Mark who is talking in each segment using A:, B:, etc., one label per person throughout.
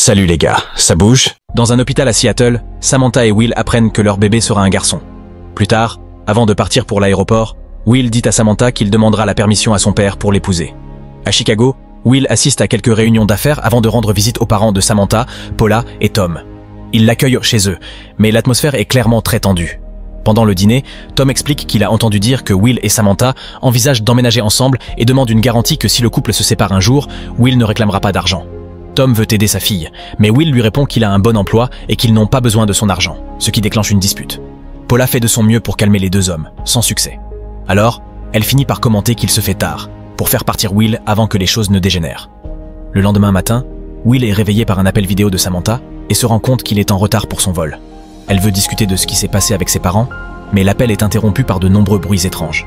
A: Salut les gars, ça bouge? Dans un hôpital à Seattle, Samantha et Will apprennent que leur bébé sera un garçon. Plus tard, avant de partir pour l'aéroport, Will dit à Samantha qu'il demandera la permission à son père pour l'épouser. À Chicago, Will assiste à quelques réunions d'affaires avant de rendre visite aux parents de Samantha, Paula et Tom. Il l'accueille chez eux, mais l'atmosphère est clairement très tendue. Pendant le dîner, Tom explique qu'il a entendu dire que Will et Samantha envisagent d'emménager ensemble et demande une garantie que si le couple se sépare un jour, Will ne réclamera pas d'argent. Tom veut aider sa fille, mais Will lui répond qu'il a un bon emploi et qu'ils n'ont pas besoin de son argent, ce qui déclenche une dispute. Paula fait de son mieux pour calmer les deux hommes, sans succès. Alors, elle finit par commenter qu'il se fait tard, pour faire partir Will avant que les choses ne dégénèrent. Le lendemain matin, Will est réveillé par un appel vidéo de Samantha et se rend compte qu'il est en retard pour son vol. Elle veut discuter de ce qui s'est passé avec ses parents, mais l'appel est interrompu par de nombreux bruits étranges.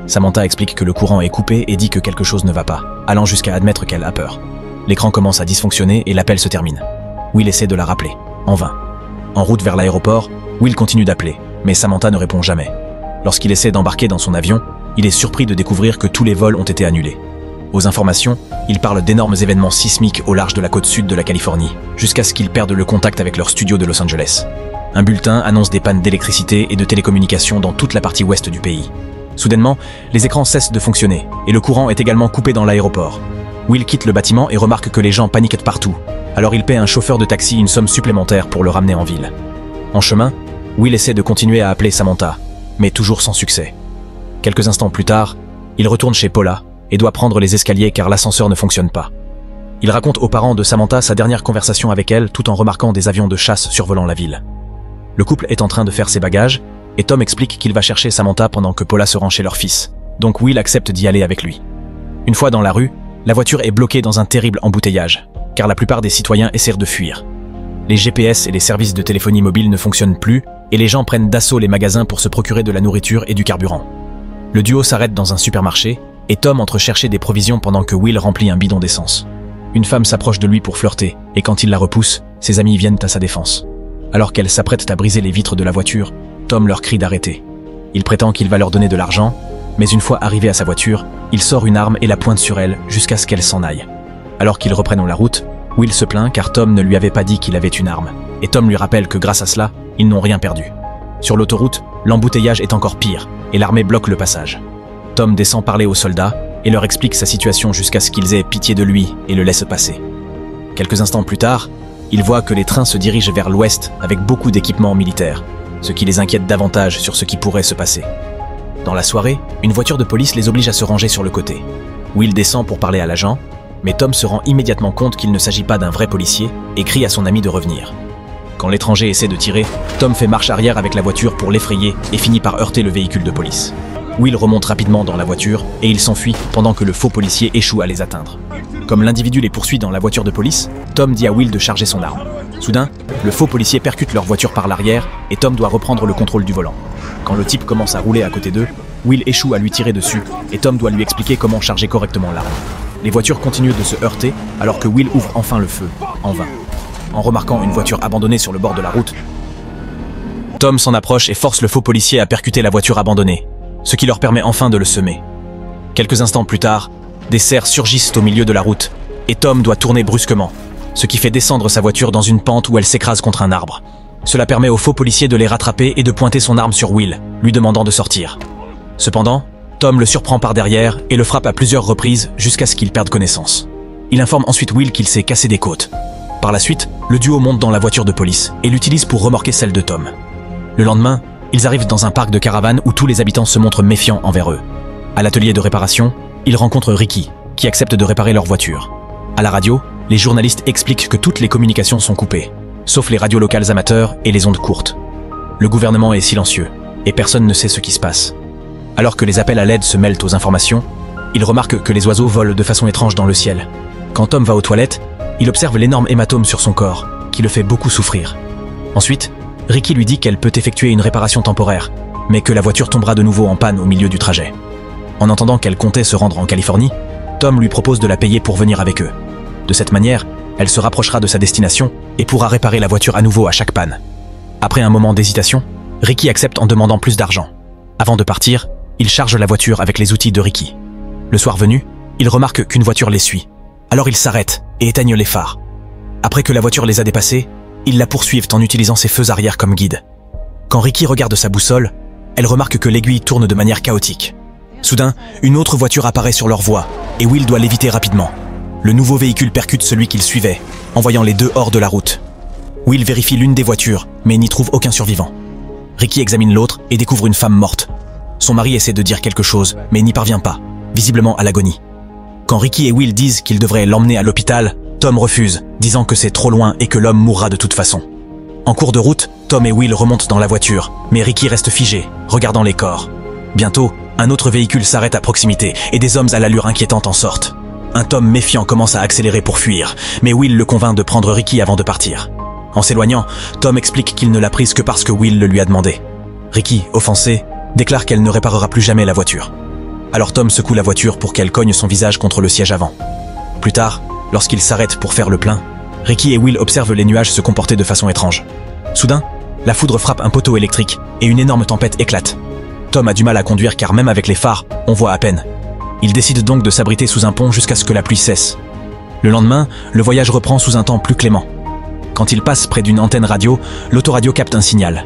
A: Samantha explique que le courant est coupé et dit que quelque chose ne va pas, allant jusqu'à admettre qu'elle a peur. L'écran commence à dysfonctionner et l'appel se termine. Will essaie de la rappeler, en vain. En route vers l'aéroport, Will continue d'appeler, mais Samantha ne répond jamais. Lorsqu'il essaie d'embarquer dans son avion, il est surpris de découvrir que tous les vols ont été annulés. Aux informations, il parle d'énormes événements sismiques au large de la côte sud de la Californie, jusqu'à ce qu'ils perdent le contact avec leur studio de Los Angeles. Un bulletin annonce des pannes d'électricité et de télécommunications dans toute la partie ouest du pays. Soudainement, les écrans cessent de fonctionner, et le courant est également coupé dans l'aéroport. Will quitte le bâtiment et remarque que les gens paniquent partout, alors il paie à un chauffeur de taxi une somme supplémentaire pour le ramener en ville. En chemin, Will essaie de continuer à appeler Samantha, mais toujours sans succès. Quelques instants plus tard, il retourne chez Paula et doit prendre les escaliers car l'ascenseur ne fonctionne pas. Il raconte aux parents de Samantha sa dernière conversation avec elle tout en remarquant des avions de chasse survolant la ville. Le couple est en train de faire ses bagages, et Tom explique qu'il va chercher Samantha pendant que Paula se rend chez leur fils, donc Will accepte d'y aller avec lui. Une fois dans la rue, la voiture est bloquée dans un terrible embouteillage, car la plupart des citoyens essaient de fuir. Les GPS et les services de téléphonie mobile ne fonctionnent plus, et les gens prennent d'assaut les magasins pour se procurer de la nourriture et du carburant. Le duo s'arrête dans un supermarché, et Tom entre chercher des provisions pendant que Will remplit un bidon d'essence. Une femme s'approche de lui pour flirter, et quand il la repousse, ses amis viennent à sa défense. Alors qu'elles s'apprêtent à briser les vitres de la voiture, Tom leur crie d'arrêter. Il prétend qu'il va leur donner de l'argent, mais une fois arrivé à sa voiture, il sort une arme et la pointe sur elle jusqu'à ce qu'elle s'en aille. Alors qu'ils reprennent la route, Will se plaint car Tom ne lui avait pas dit qu'il avait une arme, et Tom lui rappelle que grâce à cela, ils n'ont rien perdu. Sur l'autoroute, l'embouteillage est encore pire, et l'armée bloque le passage. Tom descend parler aux soldats et leur explique sa situation jusqu'à ce qu'ils aient pitié de lui et le laissent passer. Quelques instants plus tard, il voit que les trains se dirigent vers l'ouest avec beaucoup d'équipements militaires, ce qui les inquiète davantage sur ce qui pourrait se passer. Dans la soirée, une voiture de police les oblige à se ranger sur le côté. Will descend pour parler à l'agent, mais Tom se rend immédiatement compte qu'il ne s'agit pas d'un vrai policier et crie à son ami de revenir. Quand l'étranger essaie de tirer, Tom fait marche arrière avec la voiture pour l'effrayer et finit par heurter le véhicule de police. Will remonte rapidement dans la voiture et il s'enfuit pendant que le faux policier échoue à les atteindre. Comme l'individu les poursuit dans la voiture de police, Tom dit à Will de charger son arme. Soudain, le faux policier percute leur voiture par l'arrière et Tom doit reprendre le contrôle du volant. Quand le type commence à rouler à côté d'eux, Will échoue à lui tirer dessus et Tom doit lui expliquer comment charger correctement l'arme. Les voitures continuent de se heurter alors que Will ouvre enfin le feu, en vain. En remarquant une voiture abandonnée sur le bord de la route, Tom s'en approche et force le faux policier à percuter la voiture abandonnée, ce qui leur permet enfin de le semer. Quelques instants plus tard, des cerfs surgissent au milieu de la route et Tom doit tourner brusquement, ce qui fait descendre sa voiture dans une pente où elle s'écrase contre un arbre. Cela permet au faux policier de les rattraper et de pointer son arme sur Will, lui demandant de sortir. Cependant, Tom le surprend par derrière et le frappe à plusieurs reprises jusqu'à ce qu'il perde connaissance. Il informe ensuite Will qu'il s'est cassé des côtes. Par la suite, le duo monte dans la voiture de police et l'utilise pour remorquer celle de Tom. Le lendemain, ils arrivent dans un parc de caravanes où tous les habitants se montrent méfiants envers eux. À l'atelier de réparation, ils rencontrent Ricky, qui accepte de réparer leur voiture. À la radio, les journalistes expliquent que toutes les communications sont coupées, sauf les radios locales amateurs et les ondes courtes. Le gouvernement est silencieux, et personne ne sait ce qui se passe. Alors que les appels à l'aide se mêlent aux informations, il remarque que les oiseaux volent de façon étrange dans le ciel. Quand Tom va aux toilettes, il observe l'énorme hématome sur son corps, qui le fait beaucoup souffrir. Ensuite, Ricky lui dit qu'elle peut effectuer une réparation temporaire, mais que la voiture tombera de nouveau en panne au milieu du trajet. En entendant qu'elle comptait se rendre en Californie, Tom lui propose de la payer pour venir avec eux. De cette manière, elle se rapprochera de sa destination et pourra réparer la voiture à nouveau à chaque panne. Après un moment d'hésitation, Ricky accepte en demandant plus d'argent. Avant de partir, il charge la voiture avec les outils de Ricky. Le soir venu, il remarque qu'une voiture les suit. Alors il s'arrête et éteigne les phares. Après que la voiture les a dépassés, ils la poursuivent en utilisant ses feux arrière comme guide. Quand Ricky regarde sa boussole, elle remarque que l'aiguille tourne de manière chaotique. Soudain, une autre voiture apparaît sur leur voie et Will doit l'éviter rapidement. Le nouveau véhicule percute celui qu'il suivait, envoyant les deux hors de la route. Will vérifie l'une des voitures, mais n'y trouve aucun survivant. Ricky examine l'autre et découvre une femme morte. Son mari essaie de dire quelque chose, mais n'y parvient pas, visiblement à l'agonie. Quand Ricky et Will disent qu'ils devraient l'emmener à l'hôpital, Tom refuse, disant que c'est trop loin et que l'homme mourra de toute façon. En cours de route, Tom et Will remontent dans la voiture, mais Ricky reste figé, regardant les corps. Bientôt, un autre véhicule s'arrête à proximité et des hommes à l'allure inquiétante en sortent. Un Tom méfiant commence à accélérer pour fuir, mais Will le convainc de prendre Ricky avant de partir. En s'éloignant, Tom explique qu'il ne l'a prise que parce que Will le lui a demandé. Ricky, offensée, déclare qu'elle ne réparera plus jamais la voiture. Alors Tom secoue la voiture pour qu'elle cogne son visage contre le siège avant. Plus tard, lorsqu'il s'arrête pour faire le plein, Ricky et Will observent les nuages se comporter de façon étrange. Soudain, la foudre frappe un poteau électrique et une énorme tempête éclate. Tom a du mal à conduire car même avec les phares, on voit à peine. Il décide donc de s'abriter sous un pont jusqu'à ce que la pluie cesse. Le lendemain, le voyage reprend sous un temps plus clément. Quand il passe près d'une antenne radio, l'autoradio capte un signal.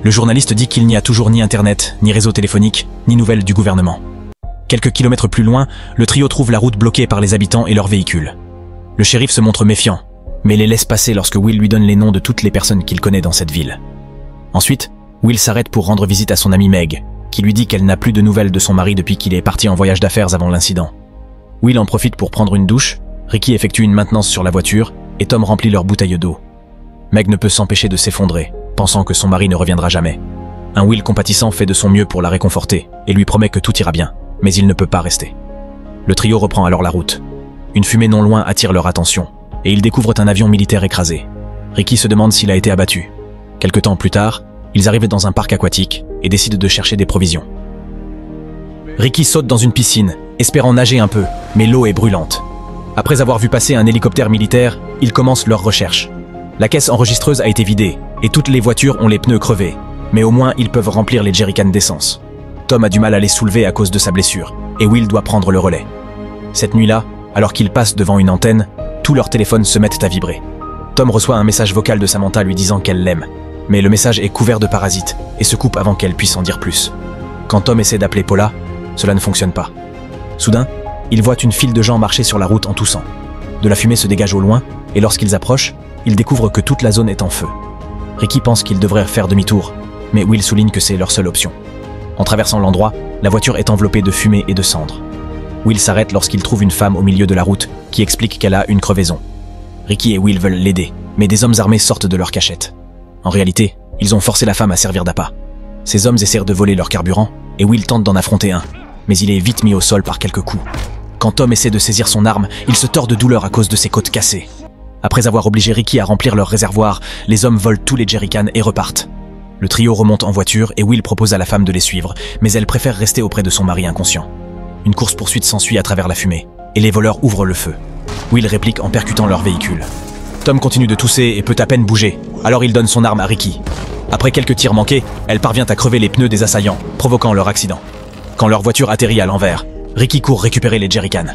A: Le journaliste dit qu'il n'y a toujours ni internet, ni réseau téléphonique, ni nouvelles du gouvernement. Quelques kilomètres plus loin, le trio trouve la route bloquée par les habitants et leurs véhicules. Le shérif se montre méfiant, mais les laisse passer lorsque Will lui donne les noms de toutes les personnes qu'il connaît dans cette ville. Ensuite, Will s'arrête pour rendre visite à son amie Meg, qui lui dit qu'elle n'a plus de nouvelles de son mari depuis qu'il est parti en voyage d'affaires avant l'incident. Will en profite pour prendre une douche, Ricky effectue une maintenance sur la voiture et Tom remplit leur bouteille d'eau. Meg ne peut s'empêcher de s'effondrer, pensant que son mari ne reviendra jamais. Un Will compatissant fait de son mieux pour la réconforter et lui promet que tout ira bien, mais il ne peut pas rester. Le trio reprend alors la route. Une fumée non loin attire leur attention, et ils découvrent un avion militaire écrasé. Ricky se demande s'il a été abattu. Quelque temps plus tard, ils arrivent dans un parc aquatique et décident de chercher des provisions. Ricky saute dans une piscine, espérant nager un peu, mais l'eau est brûlante. Après avoir vu passer un hélicoptère militaire, ils commencent leur recherche. La caisse enregistreuse a été vidée, et toutes les voitures ont les pneus crevés, mais au moins ils peuvent remplir les jerrycans d'essence. Tom a du mal à les soulever à cause de sa blessure, et Will doit prendre le relais. Cette nuit-là, alors qu'ils passent devant une antenne, tous leurs téléphones se mettent à vibrer. Tom reçoit un message vocal de Samantha lui disant qu'elle l'aime, mais le message est couvert de parasites et se coupe avant qu'elle puisse en dire plus. Quand Tom essaie d'appeler Paula, cela ne fonctionne pas. Soudain, il voit une file de gens marcher sur la route en toussant. De la fumée se dégage au loin, et lorsqu'ils approchent, ils découvrent que toute la zone est en feu. Ricky pense qu'ils devraient faire demi-tour, mais Will souligne que c'est leur seule option. En traversant l'endroit, la voiture est enveloppée de fumée et de cendres. Will s'arrête lorsqu'il trouve une femme au milieu de la route qui explique qu'elle a une crevaison. Ricky et Will veulent l'aider, mais des hommes armés sortent de leur cachette. En réalité, ils ont forcé la femme à servir d'appât. Ces hommes essaient de voler leur carburant, et Will tente d'en affronter un, mais il est vite mis au sol par quelques coups. Quand Tom essaie de saisir son arme, il se tord de douleur à cause de ses côtes cassées. Après avoir obligé Ricky à remplir leur réservoir, les hommes volent tous les jerrycans et repartent. Le trio remonte en voiture et Will propose à la femme de les suivre, mais elle préfère rester auprès de son mari inconscient. Une course-poursuite s'ensuit à travers la fumée, et les voleurs ouvrent le feu. Will réplique en percutant leur véhicule. Tom continue de tousser et peut à peine bouger, alors il donne son arme à Ricky. Après quelques tirs manqués, elle parvient à crever les pneus des assaillants, provoquant leur accident. Quand leur voiture atterrit à l'envers, Ricky court récupérer les jerrycans.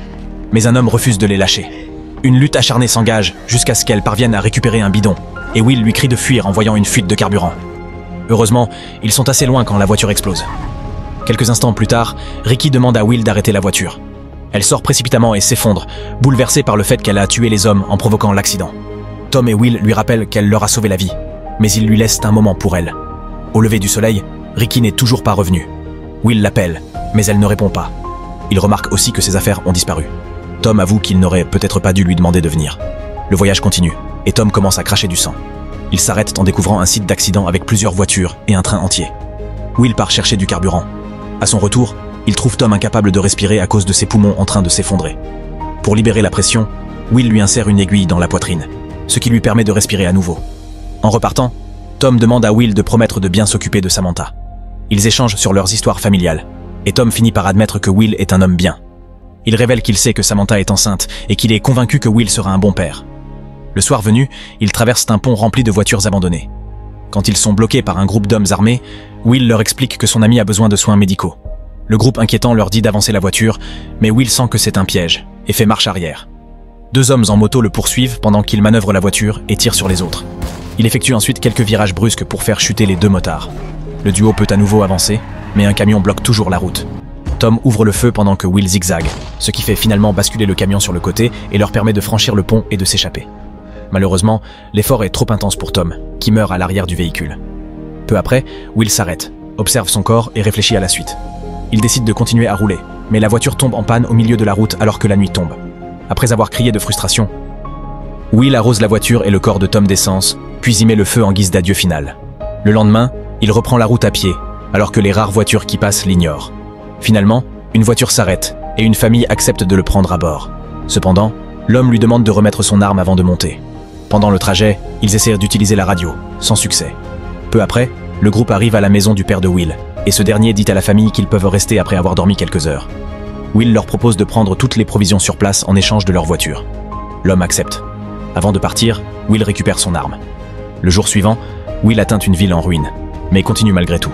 A: Mais un homme refuse de les lâcher. Une lutte acharnée s'engage jusqu'à ce qu'elle parvienne à récupérer un bidon, et Will lui crie de fuir en voyant une fuite de carburant. Heureusement, ils sont assez loin quand la voiture explose. Quelques instants plus tard, Ricky demande à Will d'arrêter la voiture. Elle sort précipitamment et s'effondre, bouleversée par le fait qu'elle a tué les hommes en provoquant l'accident. Tom et Will lui rappellent qu'elle leur a sauvé la vie, mais ils lui laissent un moment pour elle. Au lever du soleil, Ricky n'est toujours pas revenue. Will l'appelle, mais elle ne répond pas. Il remarque aussi que ses affaires ont disparu. Tom avoue qu'il n'aurait peut-être pas dû lui demander de venir. Le voyage continue, et Tom commence à cracher du sang. Il s'arrête en découvrant un site d'accident avec plusieurs voitures et un train entier. Will part chercher du carburant. À son retour, il trouve Tom incapable de respirer à cause de ses poumons en train de s'effondrer. Pour libérer la pression, Will lui insère une aiguille dans la poitrine, ce qui lui permet de respirer à nouveau. En repartant, Tom demande à Will de promettre de bien s'occuper de Samantha. Ils échangent sur leurs histoires familiales, et Tom finit par admettre que Will est un homme bien. Il révèle qu'il sait que Samantha est enceinte et qu'il est convaincu que Will sera un bon père. Le soir venu, ils traversent un pont rempli de voitures abandonnées. Quand ils sont bloqués par un groupe d'hommes armés, Will leur explique que son ami a besoin de soins médicaux. Le groupe inquiétant leur dit d'avancer la voiture, mais Will sent que c'est un piège et fait marche arrière. 2 hommes en moto le poursuivent pendant qu'il manœuvre la voiture et tire sur les autres. Il effectue ensuite quelques virages brusques pour faire chuter les 2 motards. Le duo peut à nouveau avancer, mais un camion bloque toujours la route. Tom ouvre le feu pendant que Will zigzague, ce qui fait finalement basculer le camion sur le côté et leur permet de franchir le pont et de s'échapper. Malheureusement, l'effort est trop intense pour Tom, qui meurt à l'arrière du véhicule. Peu après, Will s'arrête, observe son corps et réfléchit à la suite. Il décide de continuer à rouler, mais la voiture tombe en panne au milieu de la route alors que la nuit tombe. Après avoir crié de frustration, Will arrose la voiture et le corps de Tom d'essence, puis y met le feu en guise d'adieu final. Le lendemain, il reprend la route à pied, alors que les rares voitures qui passent l'ignorent. Finalement, une voiture s'arrête et une famille accepte de le prendre à bord. Cependant, l'homme lui demande de remettre son arme avant de monter. Pendant le trajet, ils essayent d'utiliser la radio, sans succès. Peu après, le groupe arrive à la maison du père de Will, et ce dernier dit à la famille qu'ils peuvent rester après avoir dormi quelques heures. Will leur propose de prendre toutes les provisions sur place en échange de leur voiture. L'homme accepte. Avant de partir, Will récupère son arme. Le jour suivant, Will atteint une ville en ruine, mais continue malgré tout.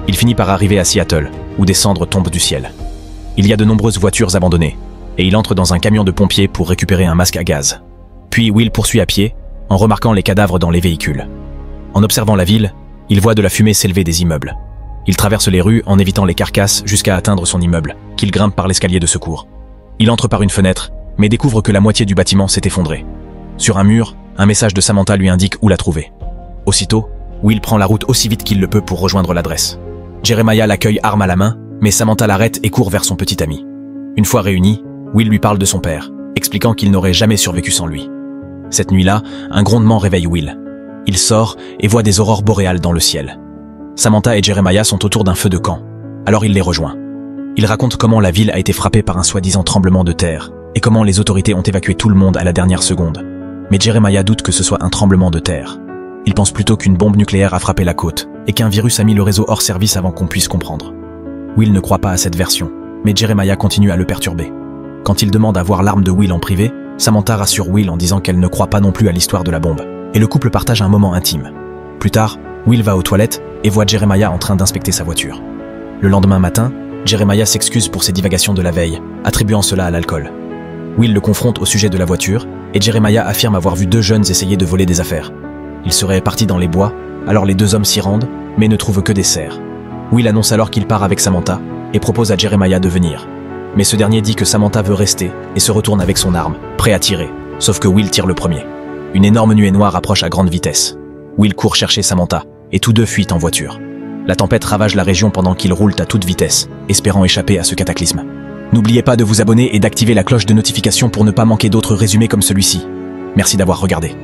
A: Il finit par arriver à Seattle, où des cendres tombent du ciel. Il y a de nombreuses voitures abandonnées, et il entre dans un camion de pompiers pour récupérer un masque à gaz. Puis Will poursuit à pied, en remarquant les cadavres dans les véhicules. En observant la ville, il voit de la fumée s'élever des immeubles. Il traverse les rues en évitant les carcasses jusqu'à atteindre son immeuble, qu'il grimpe par l'escalier de secours. Il entre par une fenêtre, mais découvre que la moitié du bâtiment s'est effondrée. Sur un mur, un message de Samantha lui indique où la trouver. Aussitôt, Will prend la route aussi vite qu'il le peut pour rejoindre l'adresse. Jeremiah l'accueille arme à la main, mais Samantha l'arrête et court vers son petit ami. Une fois réunis, Will lui parle de son père, expliquant qu'il n'aurait jamais survécu sans lui. Cette nuit-là, un grondement réveille Will. Il sort et voit des aurores boréales dans le ciel. Samantha et Jeremiah sont autour d'un feu de camp, alors il les rejoint. Il raconte comment la ville a été frappée par un soi-disant tremblement de terre et comment les autorités ont évacué tout le monde à la dernière seconde. Mais Jeremiah doute que ce soit un tremblement de terre. Il pense plutôt qu'une bombe nucléaire a frappé la côte et qu'un virus a mis le réseau hors service avant qu'on puisse comprendre. Will ne croit pas à cette version, mais Jeremiah continue à le perturber. Quand il demande à voir l'arme de Will en privé, Samantha rassure Will en disant qu'elle ne croit pas non plus à l'histoire de la bombe, et le couple partage un moment intime. Plus tard, Will va aux toilettes et voit Jeremiah en train d'inspecter sa voiture. Le lendemain matin, Jeremiah s'excuse pour ses divagations de la veille, attribuant cela à l'alcool. Will le confronte au sujet de la voiture, et Jeremiah affirme avoir vu 2 jeunes essayer de voler des affaires. Ils seraient partis dans les bois, alors les 2 hommes s'y rendent, mais ne trouvent que des cerfs. Will annonce alors qu'il part avec Samantha, et propose à Jeremiah de venir. Mais ce dernier dit que Samantha veut rester, et se retourne avec son arme, prêt à tirer, sauf que Will tire le premier. Une énorme nuée noire approche à grande vitesse. Will court chercher Samantha, et tous 2 fuient en voiture. La tempête ravage la région pendant qu'ils roulent à toute vitesse, espérant échapper à ce cataclysme. N'oubliez pas de vous abonner et d'activer la cloche de notification pour ne pas manquer d'autres résumés comme celui-ci. Merci d'avoir regardé.